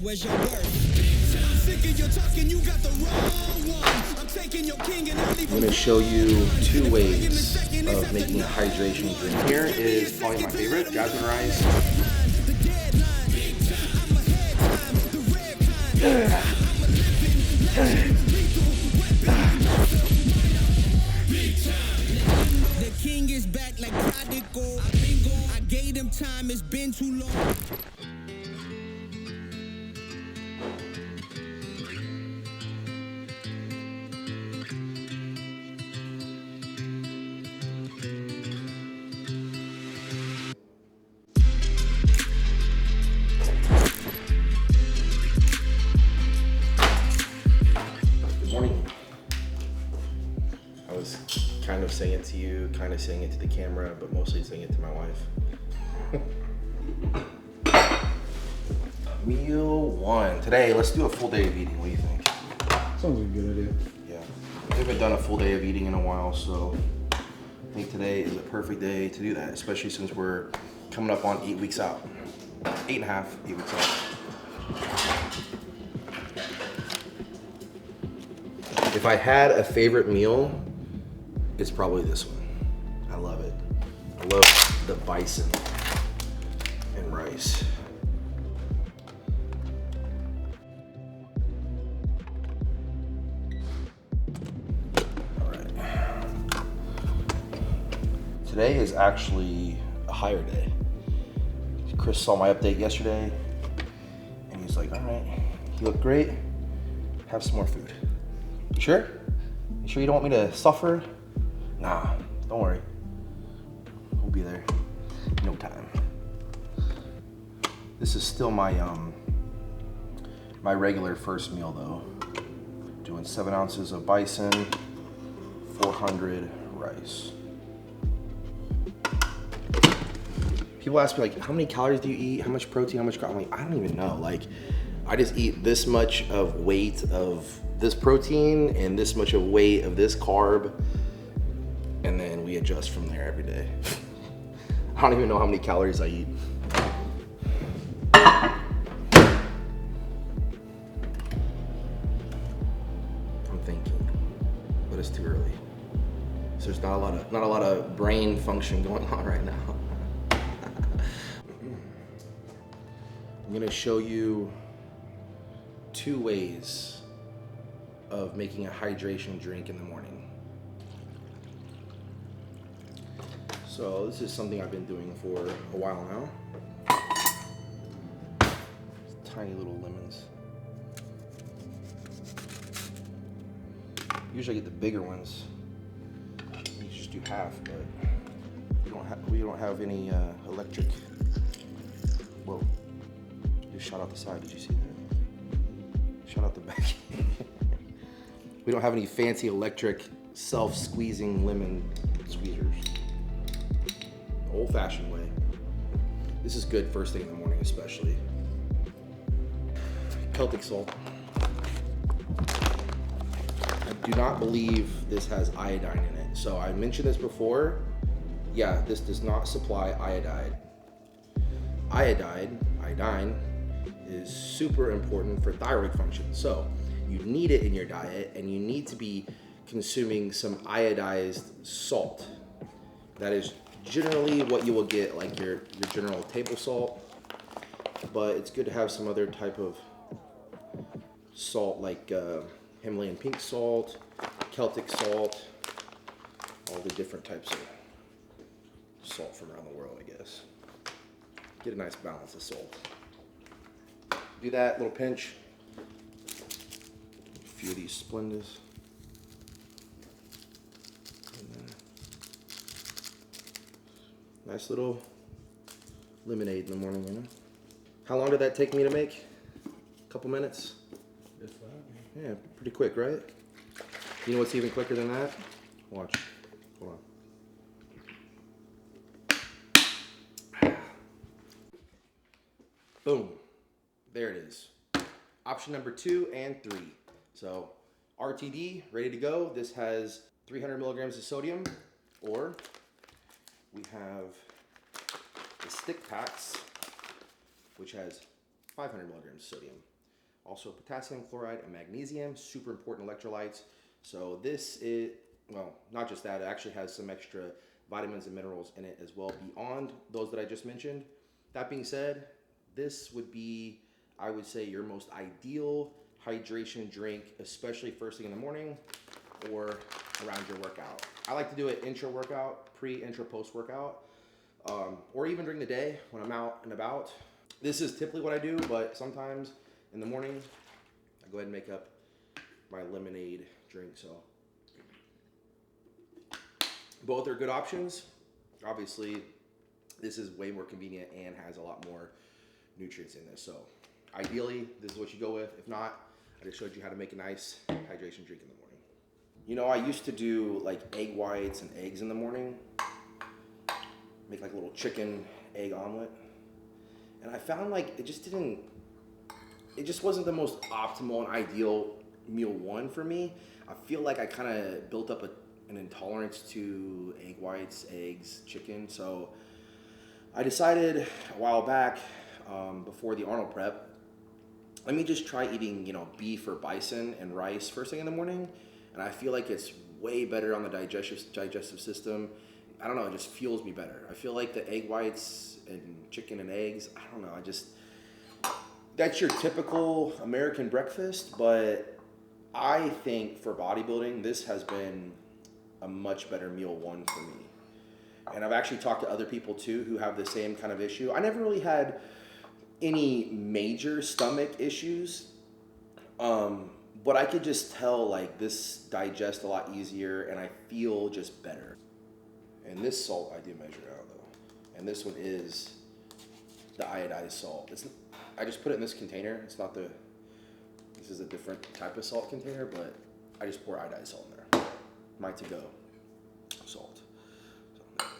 where's your worth? I'm sick of your talking, you got the wrong one. I'm taking your king and I'm going to show you 2 ways of making a hydration drink. Here is probably my favorite, jasmine rice. The king is back like prodigal. I've been gone. I gave him time, it's been too long. Good morning. I was kind of saying it to you, kind of saying it to the camera, but mostly saying it to my wife. Meal 1. Today, let's do a full day of eating. What do you think? Sounds like a good idea. Yeah. We haven't done a full day of eating in a while, so I think today is a perfect day to do that, especially since we're coming up on 8 weeks out. 8.5, 8 weeks out. If I had a favorite meal, it's probably this one. I love it. I love the bison and rice. All right. Today is actually a higher day. Chris saw my update yesterday, and he's like, all right, you look great. Have some more food. You sure? You sure you don't want me to suffer? Nah, don't worry. We'll be there in no time. This is still my my regular first meal though. Doing 7 ounces of bison, 400 rice. People ask me like, how many calories do you eat? How much protein? How much carb? I'm like, I don't even know. Like, I just eat this much of weight of this protein and this much of weight of this carb, and then we adjust from there every day. I don't even know how many calories I eat. I'm thinking, but it's too early. So there's not a lot of brain function going on right now. I'm gonna show you 2 ways of making a hydration drink in the morning. So this is something I've been doing for a while now. Tiny little lemons. Usually I get the bigger ones. You just do half, but we don't have any electric. Whoa! Just shot out the side. Did you see that? Shot out the back. We don't have any fancy electric self-squeezing lemon squeezers. Old-fashioned way. This is good first thing in the morning, especially. Celtic salt. I do not believe this has iodine in it. So I mentioned this before. Yeah, this does not supply iodine. Iodine is super important for thyroid function. So you need it in your diet, and you need to be consuming some iodized salt. That is generally what you will get, like your general table salt, but it's good to have some other type of salt, like Himalayan pink salt, Celtic salt, all the different types of salt from around the world, I guess. Get a nice balance of salt. Do that, little pinch. A few of these Splendas. Nice little lemonade in the morning, you know? How long did that take me to make? A couple minutes? That's fine. Yeah, pretty quick, right? You know what's even quicker than that? Watch. Hold on. Boom. There it is. Option number 2 and 3. So RTD, ready to go. This has 300 milligrams of sodium, or we have the stick packs, which has 500 milligrams of sodium. Also potassium chloride and magnesium, super important electrolytes. So this is, well, not just that, it actually has some extra vitamins and minerals in it as well beyond those that I just mentioned. That being said, this would be, I would say, your most ideal hydration drink, especially first thing in the morning or around your workout. I like to do it intra workout, pre, intra, post workout, or even during the day when I'm out and about. This is typically what I do, but sometimes in the morning, I go ahead and make up my lemonade drink. So both are good options. Obviously, this is way more convenient and has a lot more nutrients in this. So ideally, this is what you go with. If not, I just showed you how to make a nice hydration drink in the morning. You know, I used to do like egg whites and eggs in the morning. Make like a little chicken egg omelet. And I found like it just wasn't the most optimal and ideal meal one for me. I feel like I kind of built up an intolerance to egg whites, eggs, chicken. So I decided a while back, before the Arnold prep, let me just try eating, beef or bison and rice first thing in the morning. And I feel like it's way better on the digestive system. I don't know, it just fuels me better. I feel like the egg whites and chicken and eggs, I don't know, that's your typical American breakfast, but I think for bodybuilding, this has been a much better meal one for me. And I've actually talked to other people too who have the same kind of issue. I never really had any major stomach issues, but I could just tell like this digests a lot easier and I feel just better. And this salt I do measure out though. And this one is the iodized salt. I just put it in this container. This is a different type of salt container, but I just pour iodized salt in there. My to-go salt. So there it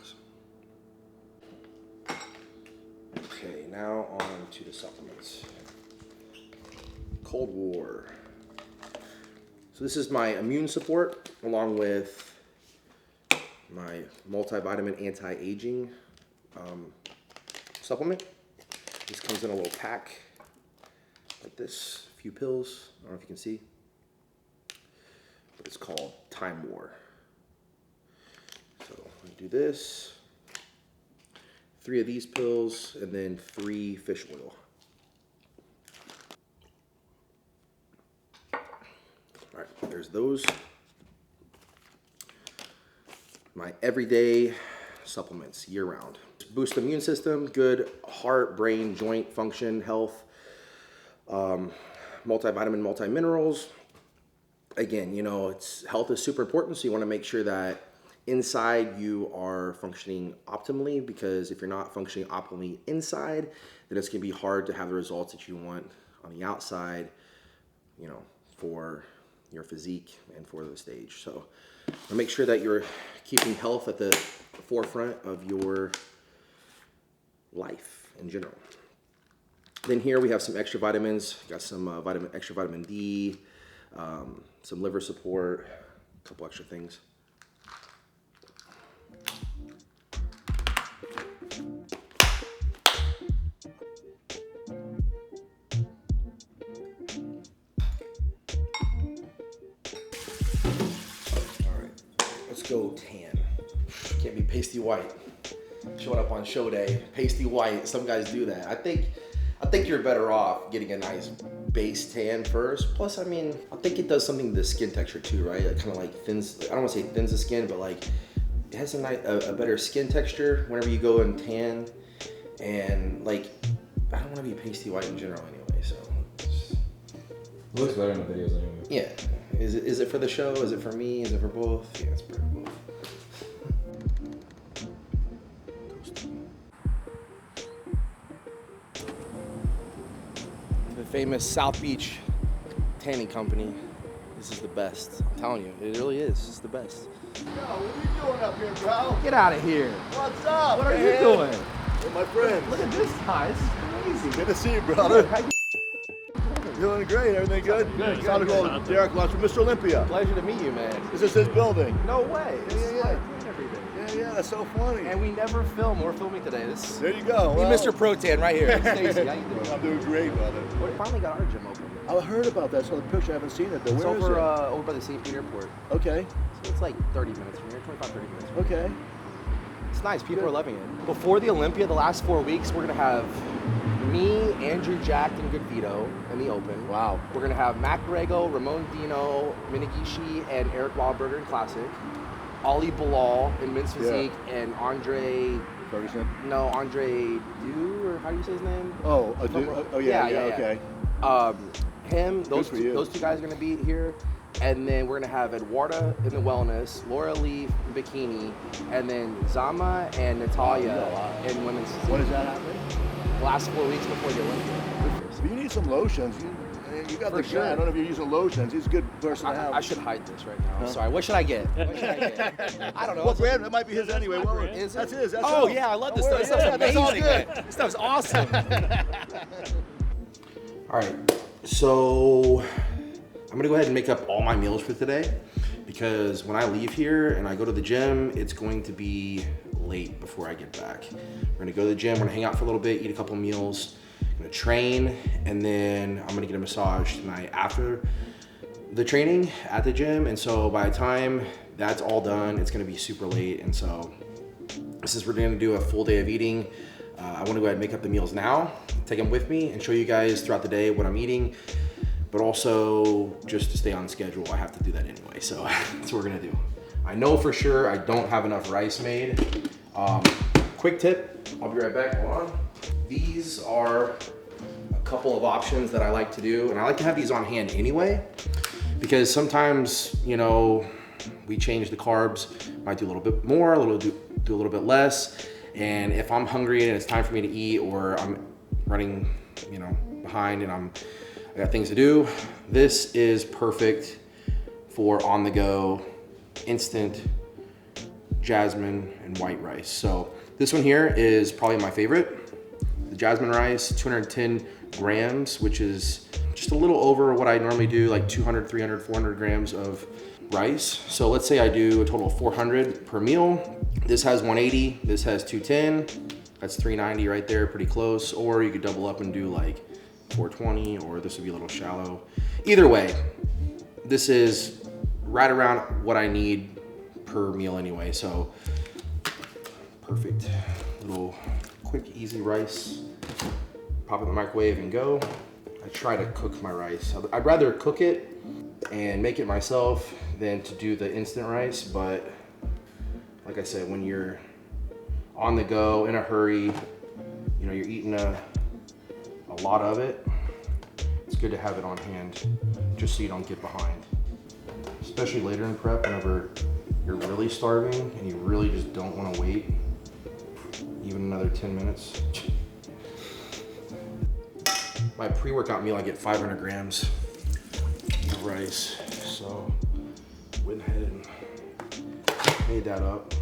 is. Okay, now on to the supplements. Cold War. So this is my immune support along with my multivitamin anti-aging supplement. This comes in a little pack like this, a few pills. I don't know if you can see, but it's called Time War. So I do this, 3 of these pills, and then 3 fish oil. All right, there's those. My everyday supplements year round. Boost the immune system, good heart, brain, joint function, health, multivitamin, multi-minerals. Again, health is super important, so you want to make sure that inside you are functioning optimally, because if you're not functioning optimally inside, then it's going to be hard to have the results that you want on the outside, for your physique and for the stage. So make sure that you're keeping health at the forefront of your life in general. Then here we have some extra vitamins. Got some extra vitamin D, some liver support, a couple extra things. All right, let's go tan. Can't be pasty white. Showing up on show day, pasty white. Some guys do that. I think you're better off getting a nice base tan first. Plus, I think it does something to the skin texture too, right? It kind of like thins. I don't want to say thins the skin, but like it has a better skin texture whenever you go and tan. And like, I don't want to be pasty white in general anyway. So it looks better in the videos anyway. Yeah. Is it for the show? Is it for me? Is it for both? Yeah, it's for both. Famous South Beach tanning company. This is the best. I'm telling you, it really is. It's the best. Yo, what are you doing up here, bro? Get out of here. What's up, What are man? you doing? With my friends. Look at this guy. This is crazy. Good to see you, brother. How you Doing great. Everything good? Good. It's time to call Derek Lunsford, Mr. Olympia. Pleasure to meet you, man. This is his building. No way. This is Yeah. like doing everything. Yeah, that's so funny. And we never film. We're filming today. There you go. Me, Mr. ProTan, right here. Stacy, how you doing? I'm doing great, brother. We finally got our gym open. I heard about that. I saw the picture. I haven't seen it. Though. It's Where is over, it? over by the St. Pete Airport. Okay. So it's like 30 minutes from here, 25, 30 minutes from here. Okay. It's nice. People are loving it. Before the Olympia, the last 4 weeks, we're going to have me, Andrew Jacked, and Good Vito in the open. Wow. We're going to have Mac Borrego, Ramon Dino, Minagishi, and Eric Wahlberger in Classic. Ali Bilal in Men's Physique, and Andre... Ferguson? No, Andre Du, or how do you say his name? Oh, yeah, okay. Him, those for you. two guys are going to be here. And then we're going to have Eduarda in the wellness, Laura Leaf in bikini, and then Zama and Natalia in women's physique. When is that happening? The last 4 weeks before the Olympia. So you need some lotions. You got For the sure. guy. I don't know if you're using lotions. He's a good person to have. I should hide this right now. I'm sorry. What should I get? What should I get? I don't know. What brand? That might be his anyway. my brand. Is it? That's his. That's Oh, all. yeah, I love this Don't stuff. worry. This stuff's Yeah, that's all amazing. good. This stuff's awesome. All right, so I'm gonna go ahead and make up all my meals for today because when I leave here and I go to the gym, it's going to be late before I get back. We're gonna go to the gym, we're gonna hang out for a little bit, eat a couple meals, I'm gonna train, and then I'm gonna get a massage tonight after the training at the gym. And so by the time that's all done, it's gonna be super late. And so since we're gonna do a full day of eating, I wanna go ahead and make up the meals now, take them with me and show you guys throughout the day what I'm eating, but also just to stay on schedule, I have to do that anyway. So that's what we're gonna do. I know for sure I don't have enough rice made. Quick tip, I'll be right back, hold on. These are a couple of options that I like to do, and I like to have these on hand anyway, because sometimes, you know, we change the carbs, might do a little bit more, do a little bit less. And if I'm hungry and it's time for me to eat, or I'm running, you know, behind and I got things to do, this is perfect for on the go, instant jasmine and white rice. So this one here is probably my favorite. The jasmine rice, 210 grams, which is just a little over what I normally do, like 200, 300, 400 grams of rice. So let's say I do a total of 400 per meal. This has 180, this has 210. That's 390 right there, pretty close. Or you could double up and do like 420, or this would be a little shallow. Either way, this is right around what I need per meal anyway. So perfect. Little quick, easy rice. Pop it in the microwave and go. I try to cook my rice. I'd rather cook it and make it myself than to do the instant rice, but like I said, when you're on the go, in a hurry, you know, you're eating a lot of it, it's good to have it on hand just so you don't get behind. Especially later in prep, whenever you're really starving and you really just don't want to wait even another 10 minutes. My pre-workout meal, I get 500 grams of rice. So went ahead and made that up.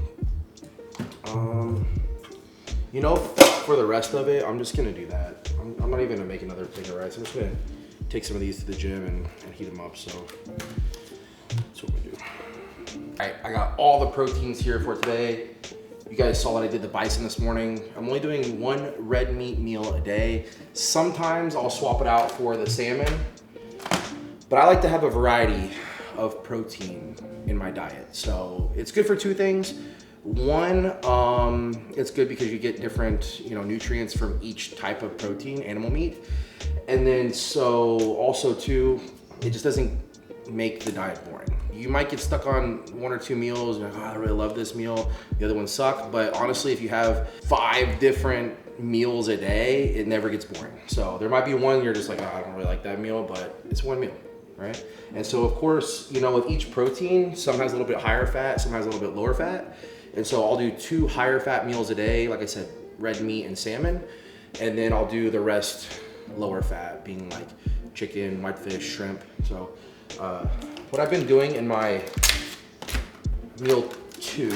You know, for the rest of it, I'm just gonna do that. I'm not even gonna make another thing of rice. I'm just gonna take some of these to the gym and heat them up. So that's what we do. All right, I got all the proteins here for today. You guys saw that I did the bison this morning. I'm only doing one red meat meal a day. Sometimes I'll swap it out for the salmon, but I like to have a variety of protein in my diet. So it's good for two things. One, it's good because you get different, you know, nutrients from each type of protein, animal meat. And then so also too, it just doesn't make the diet boring. You might get stuck on one or two meals and like, oh, I really love this meal, the other ones suck. But honestly, if you have 5 different meals a day, it never gets boring. So there might be one you're just like, oh, I don't really like that meal, but it's one meal, right? And so of course, you know, with each protein, some has a little bit higher fat, some has a little bit lower fat. And so I'll do 2 higher fat meals a day, like I said, red meat and salmon. And then I'll do the rest lower fat, being like chicken, whitefish, shrimp. So what I've been doing in my meal 2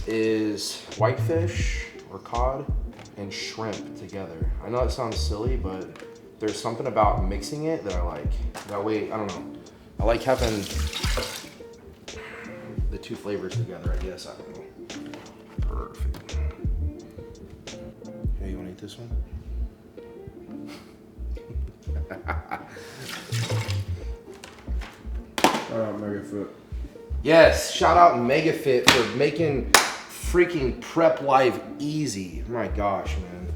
is whitefish or cod and shrimp together. I know it sounds silly, but there's something about mixing it that I like. That way, I don't know. I like having the two flavors together, I guess. I don't know. Perfect. Hey, you wanna eat this one? Marek Health. Yes, shout out MegaFit for making freaking prep life easy. My gosh, man.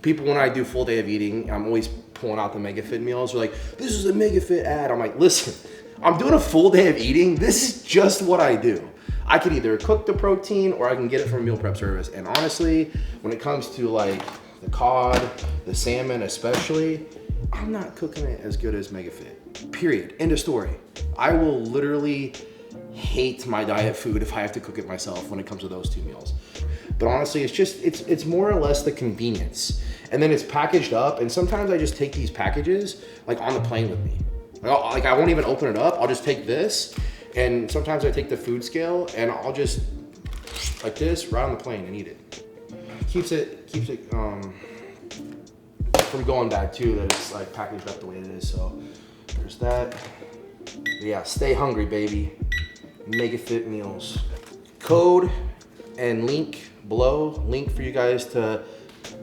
People, when I do full day of eating, I'm always pulling out the MegaFit meals. They're like, this is a MegaFit ad. I'm like, listen, I'm doing a full day of eating. This is just what I do. I could either cook the protein or I can get it from a meal prep service. And honestly, when it comes to like the cod, the salmon especially, I'm not cooking it as good as MegaFit. Period. End of story. I will literally hate my diet food if I have to cook it myself when it comes to those two meals. But honestly, it's more or less the convenience. And then it's packaged up, and sometimes I just take these packages like on the plane with me. Like I won't even open it up. I'll just take this, and sometimes I take the food scale and I'll just like this right on the plane and eat it. Keeps it from going bad too, that it's like packaged up the way it is. So there's that. But yeah, stay hungry, baby. MegaFit meals. Code and link below. Link for you guys to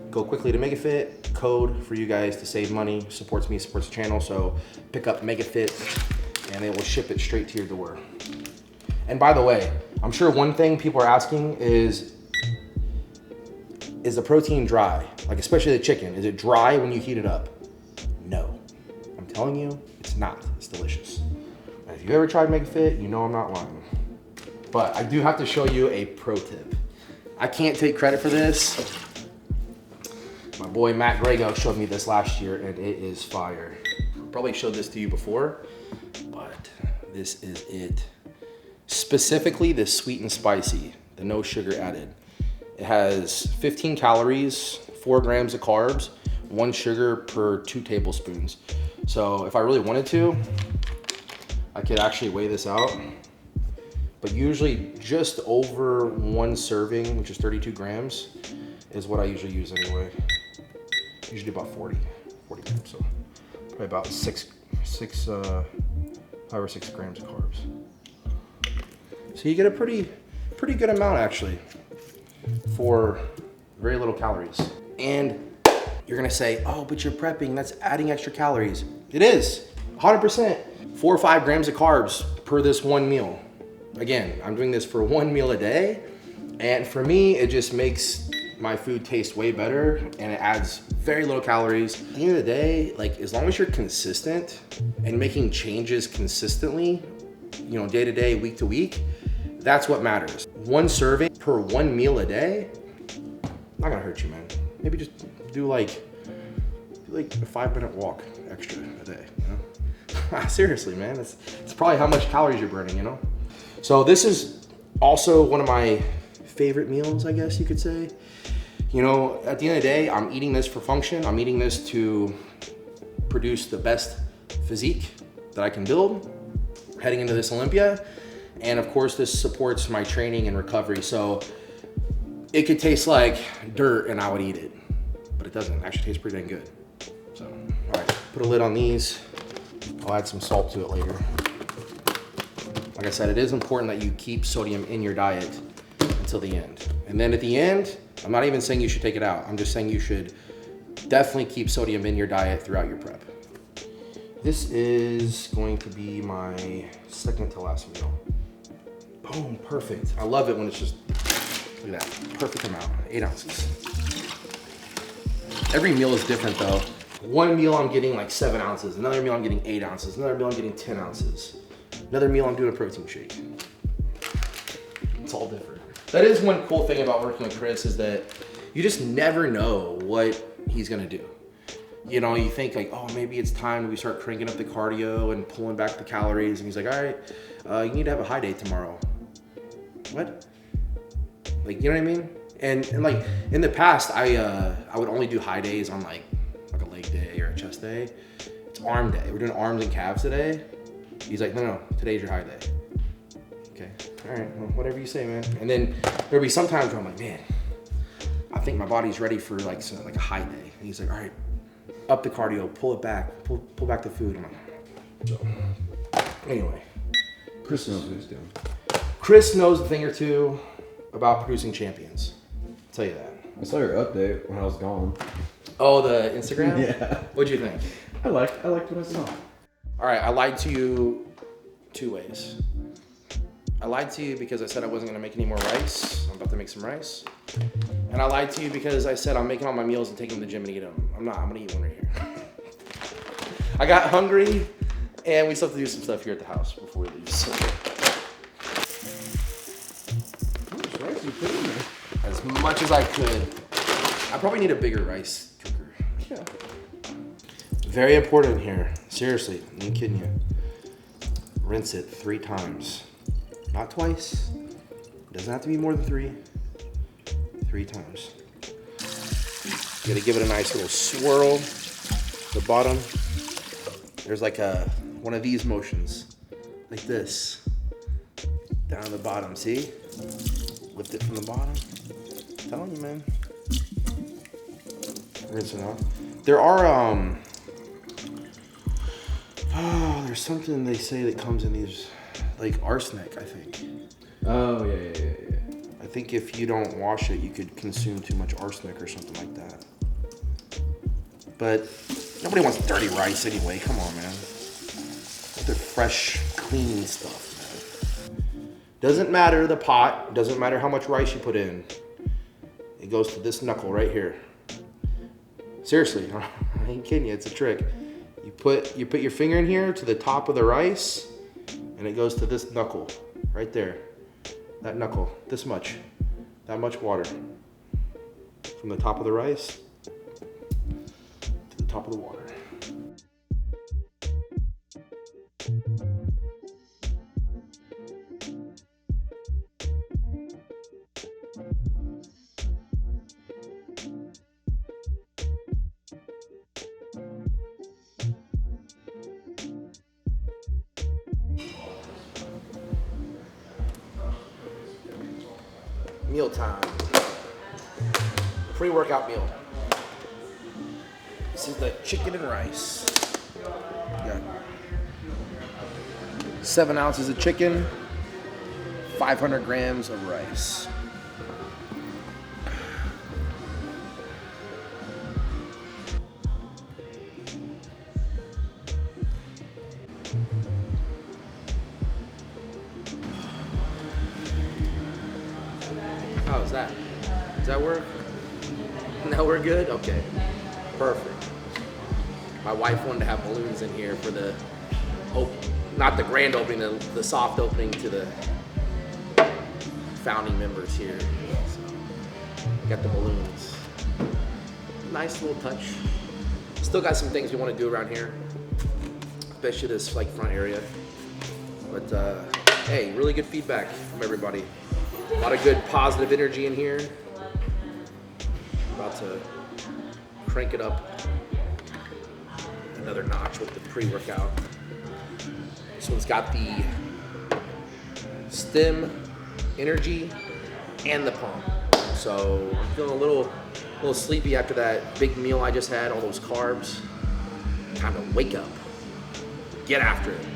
go quickly to MegaFit. Code for you guys to save money. Supports me, supports the channel. So pick up MegaFit and they will ship it straight to your door. And by the way, I'm sure one thing people are asking is the protein dry? Like especially the chicken, is it dry when you heat it up? No, I'm telling you, it's not. It's delicious. If you've ever tried MegaFit, you know I'm not lying. But I do have to show you a pro tip. I can't take credit for this. My boy Matt Grego showed me this last year and it is fire. Probably showed this to you before, but this is it. Specifically the sweet and spicy, the no sugar added. It has 15 calories, 4 grams of carbs, 1 sugar per 2 tablespoons. So if I really wanted to, I could actually weigh this out, but usually just over 1 serving, which is 32 grams, is what I usually use anyway. Usually about 40 grams, so probably about 5 or 6 grams of carbs. So you get a pretty good amount actually for very little calories. And you're gonna say, oh, but you're prepping, that's adding extra calories. It is, 100%. 4 or 5 grams of carbs per this one meal. Again, I'm doing this for 1 meal a day. And for me, it just makes my food taste way better and it adds very little calories. At the end of the day, like as long as you're consistent and making changes consistently, you know, day to day, week to week, that's what matters. 1 serving per 1 meal a day, not gonna hurt you, man. Maybe just do like a 5-minute walk extra a day, you know? Seriously, man, it's probably how much calories you're burning, you know? So this is also one of my favorite meals, I guess you could say. You know, at the end of the day, I'm eating this for function. I'm eating this to produce the best physique that I can build heading into this Olympia. And of course, this supports my training and recovery. So it could taste like dirt and I would eat it, but it doesn't. It actually tastes pretty dang good. So, all right, put a lid on these. I'll add some salt to it later. Like I said, it is important that you keep sodium in your diet until the end. And then at the end, I'm not even saying you should take it out. I'm just saying you should definitely keep sodium in your diet throughout your prep. This is going to be my second to last meal. Boom, perfect. I love it when it's just, look at that, perfect amount, 8 ounces. Every meal is different though. One meal I'm getting like 7 ounces, another meal I'm getting 8 ounces, another meal I'm getting 10 ounces. Another meal I'm doing a protein shake. It's all different. That is one cool thing about working with Chris is that you just never know what he's gonna do. You know, you think like, oh, maybe it's time we start cranking up the cardio and pulling back the calories. And he's like, all right, you need to have a high day tomorrow. What? Like, you know what I mean? And like in the past, I would only do high days on like a leg day or a chest day. It's arm day. We're doing arms and calves today. He's like, no, today's your high day. Okay, all right, well, whatever you say, man. And then there'll be some times where I'm like, man, I think my body's ready for like a high day. And he's like, all right, up the cardio, pull it back, pull back the food. So, anyway. Chris knows what he's doing. Chris knows a thing or two about producing champions. I'll tell you that. I saw your update when I was gone. Oh, the Instagram? Yeah. What'd you think? I liked what I saw. All right, I lied to you 2 ways. I lied to you because I said I wasn't gonna make any more rice. I'm about to make some rice. And I lied to you because I said I'm making all my meals and taking them to the gym and eat them. I'm not, I'm gonna eat one right here. I got hungry and we still have to do some stuff here at the house before we leave. So. How much rice you put in there? As much as I could. I probably need a bigger rice cooker. Yeah. Very important here. Seriously, I'm kidding you. Rinse it 3 times. Not twice. Doesn't have to be more than 3. 3 times. You gotta give it a nice little swirl. The bottom. There's like one of these motions. Like this. Down the bottom, see? Lift it from the bottom. I'm telling you, man. Rinse it off. There are, there's something they say that comes in these, like arsenic, I think. Oh, yeah. I think if you don't wash it, you could consume too much arsenic or something like that. But nobody wants dirty rice anyway. Come on, man. They're fresh, clean stuff, man. Doesn't matter the pot. Doesn't matter how much rice you put in. It goes to this knuckle right here. Seriously, I ain't kidding you. It's a trick. You put your finger in here to the top of the rice, and it goes to this knuckle right there. That knuckle, this much, that much water. From the top of the rice to the top of the water. Meal time. Pre-workout meal. This is the chicken and rice. Got 7 ounces of chicken, 500 grams of rice. How's that? Does that work? Now we're good? Okay. Perfect. My wife wanted to have balloons in here for the, not the grand opening, the soft opening to the founding members here. So, got the balloons. Nice little touch. Still got some things we want to do around here, especially this like front area. But hey, really good feedback from everybody. A lot of good positive energy in here. About to crank it up another notch with the pre-workout. This one's got the stem, energy, and the pump. So I'm feeling a little sleepy after that big meal I just had, all those carbs. Time to wake up, get after it.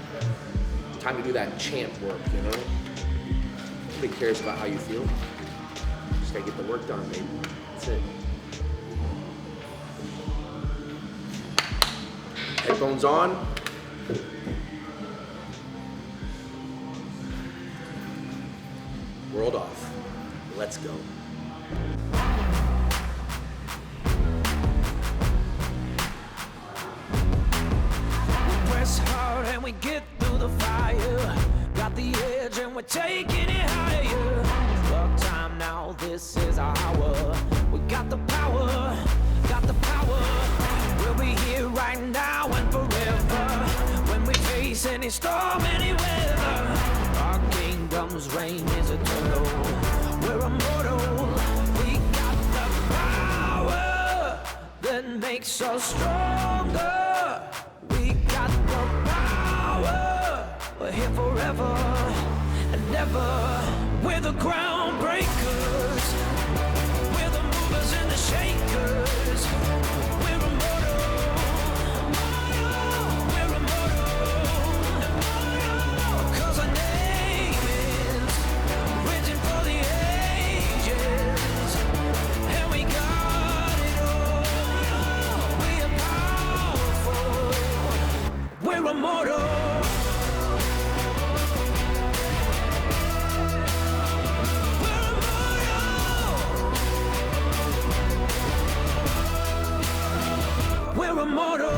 Time to do that champ work, you know? Nobody cares about how you feel. Just gotta get the work done, baby. That's it. Headphones on. World off. Let's go. Press hard and we get through the fire. Got the edge and we're taking it higher. Club time now, this is our hour. We got the power, got the power. We'll be here right now and forever. When we face any storm, any weather. Our kingdom's reign is eternal. We're immortal. We got the power that makes us stronger. We got the power. We're here forever and never. We're the groundbreakers. We're the movers and the shakers. We're immortal. We're immortal. We're immortal.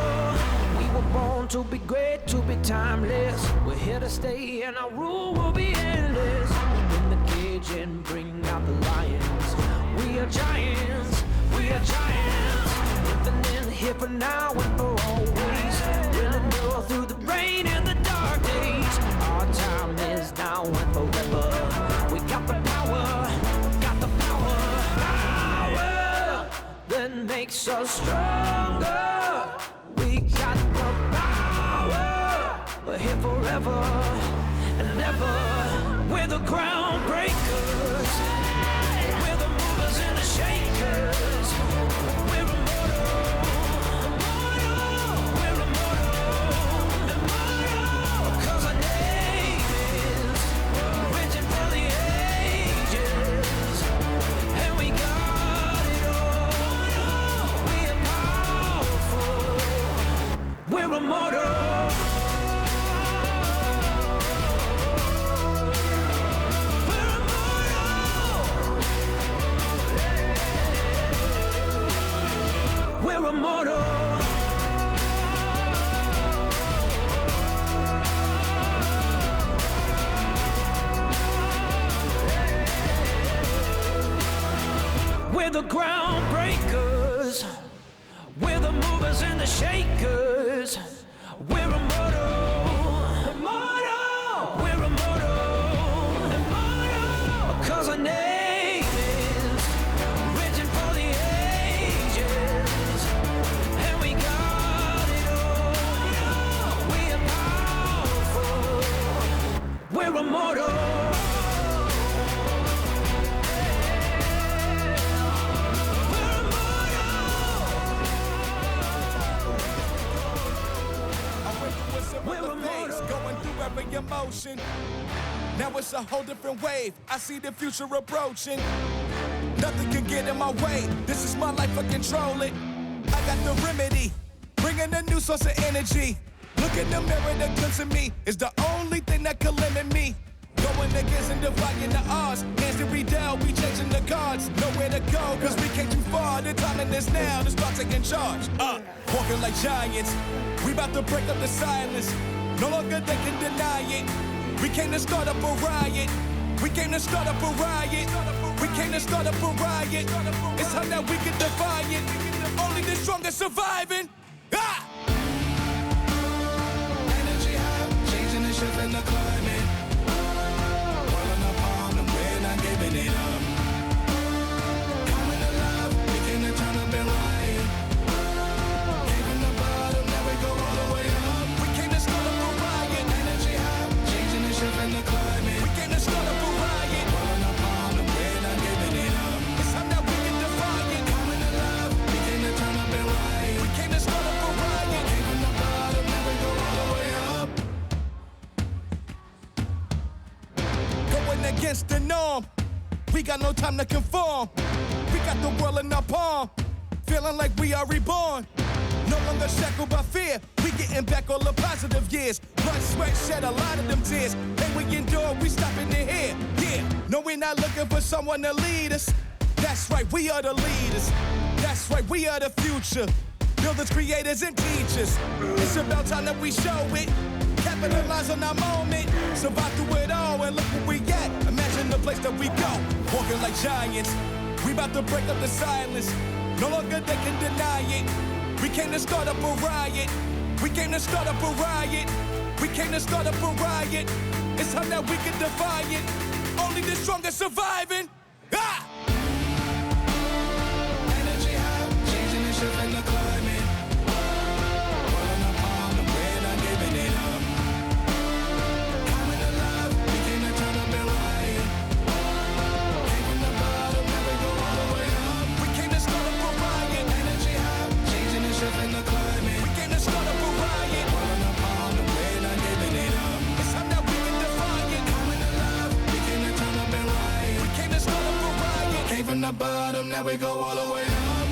We were born to be great, to be timeless. We're here to stay and our rule will be endless. In the cage and bring out the lions. We are giants, we are giants. Living in here for now and for always. We'll endure through the rain and the dark days. Our time is now and forever. We got the power, got the power. Power that makes us stronger. We got the power. We're here forever and ever. We're the groundbreakers. We're the movers and the shakers. We're immortal. We're immortal. Immortal. 'Cause our name is written for the ages. And we got it all. We are powerful. We're immortal. We're immortal. We're the groundbreakers. We're the movers and the shakers. We're immortal. Immortal. We're immortal. Immortal. 'Cause our name is written for the ages. And we got it all. We are powerful. We're immortal. Going through every emotion. Now it's a whole different wave. I see the future approaching. Nothing can get in my way. This is my life, I control it. I got the remedy, bringing a new source of energy. Look in the mirror, that glimpse of me is the only thing that can limit me. Going against and defying the odds. Hands to be dealt, we changing the cards. Nowhere to go, 'cause we came too far. The timing is now to start taking charge. Walking like giants, we about to break up the silence. No longer they can deny it. We came to start up a riot. We came to start up a riot. We came to start up a riot. It's how that we can defy it. Only the strongest surviving. Ah! Energy high, changing and shifting the climate. Rolling upon them, we're not giving it up. Coming alive, we came to turn up and riot. Came from the bottom, now we go all the way up. We came to start up a riot. Energy high, changing and shifting the climate. We came to start up a riot. Rolling upon them, we're not giving it up. It's how that we can defy it. Coming alive, we came to turn up and riot. We came to start up a riot. Came from the bottom, now we go all the way up. Going against the norm. We got no time to conform. We got the world in our palm. Feeling like we are reborn. No longer shackled by fear. We getting back all the positive years. Blood, sweat, shed a lot of them tears. And we endure, we stopping it here. Yeah, no, we're not looking for someone to lead us. That's right, we are the leaders. That's right, we are the future. Builders, creators, and teachers. It's about time that we show it. Capitalize on our moment. Survive through it all and look where we at. Imagine the place that we go. Walking like giants. We about to break up the silence. No longer they can deny it. We came to start up a riot. We came to start up a riot. We came to start up a riot. It's how that we can defy it. Only the strongest surviving. Ah! Energy high, changing and shifting the climate. Rolling upon them, we're not giving it up. Coming alive, we came to turn up and riot. Came from the bottom, now we go all the way up. We came to start up a riot. Energy high, changing and shifting the climate. We came to start up a riot. Rolling upon them, we're not giving it up. It's how that we can defy it. Coming alive, we came to turn up and riot. We came to start up a riot. Came from the bottom, now we go all the way up.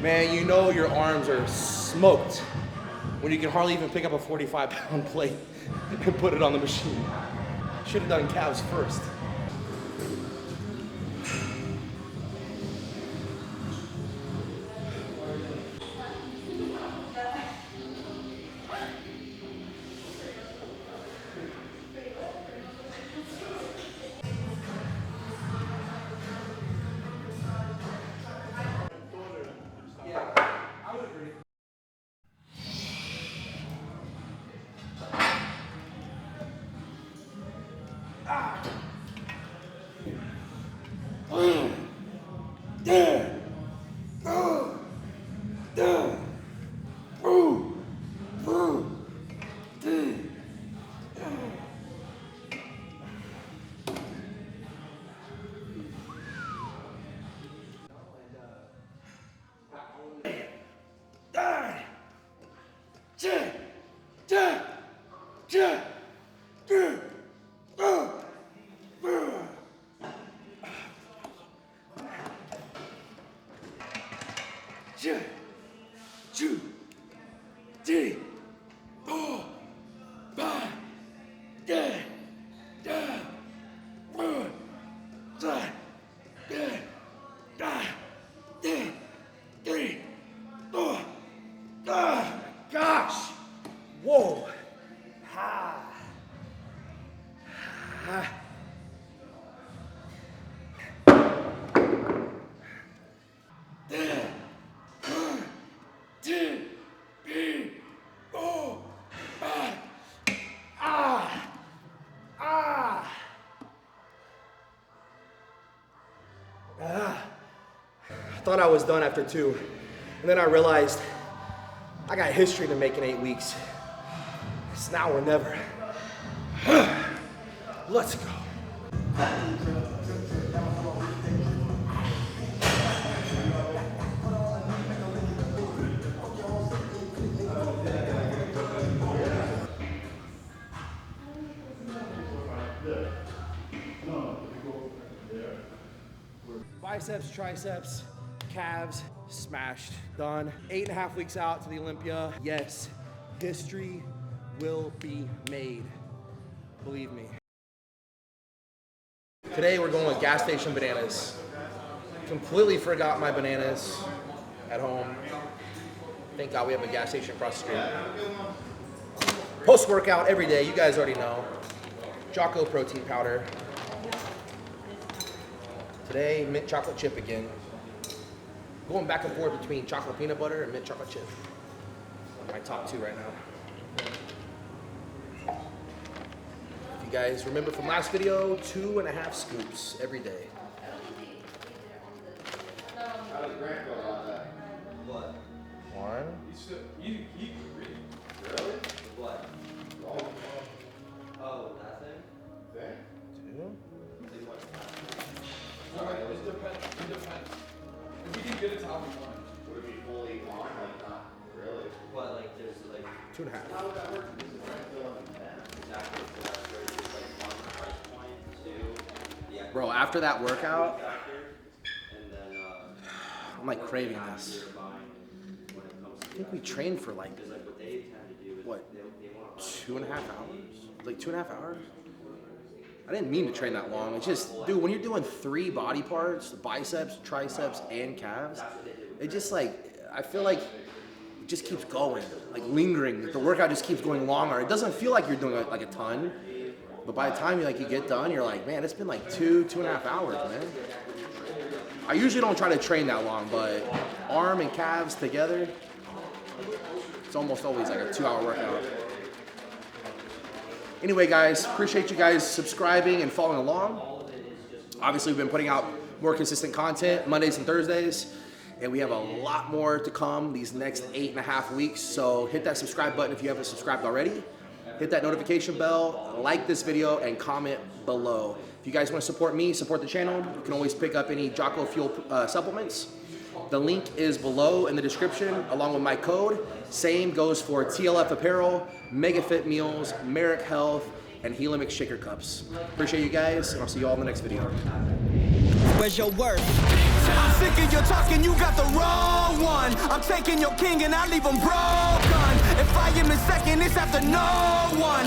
Man, you know your arms are smoked when you can hardly even pick up a 45-pound plate and put it on the machine. Should have done calves first. Gosh! Whoa! Ha! Ha! 1, 2, 3, 4, 5. Ah! Ah! Ah! I thought I was done after 2, and then I realized I got history to make in 8 weeks. It's now or never. Let's go. Biceps, triceps, calves, smashed, done. 8.5 weeks out to the Olympia. Yes, history will be made. Believe me. Today we're going with gas station bananas. Completely forgot my bananas at home. Thank God we have a gas station across the street. Post-workout every day, you guys already know. Jocko protein powder. Today, mint chocolate chip again. Going back and forth between chocolate peanut butter and mint chocolate chip. My top 2 right now. If you guys remember from last video, 2.5 scoops every day. What? 1. You really? What? Oh, that thing? There? 2. It depends. If we can get it to how we want it. Would it be fully on? Like, not really. What, like, there's like... 2.5. How would that work? Is it right still on the pen? Exactly. So that's where it's just like 1 price point, 2. Yeah. Bro, after that workout, And then, I'm like craving this. I think we trained for like, what, 2.5 hours? Like 2.5 hours? I didn't mean to train that long. It's just, dude, when you're doing 3 body parts, biceps, triceps, and calves, it just like, I feel like it just keeps going, like lingering. The workout just keeps going longer. It doesn't feel like you're doing like a ton, but by the time you get done, you're like, man, it's been like 2.5 hours, man. I usually don't try to train that long, but arm and calves together, it's almost always like a 2-hour workout. Anyway, guys, appreciate you guys subscribing and following along. Obviously, we've been putting out more consistent content Mondays and Thursdays, and we have a lot more to come these next 8.5 weeks. So hit that subscribe button if you haven't subscribed already. Hit that notification bell, like this video, and comment below. If you guys want to support me, support the channel, you can always pick up any Jocko Fuel supplements. The link is below in the description, along with my code. Same goes for TLF Apparel, MegaFit Meals, Marek Health, and Helimix Shaker Cups. Appreciate you guys, and I'll see you all in the next video. Where's your worth? I'm sick of your talking, you got the wrong one. I'm taking your king and I leave him broken. If I am in second, it's after no one.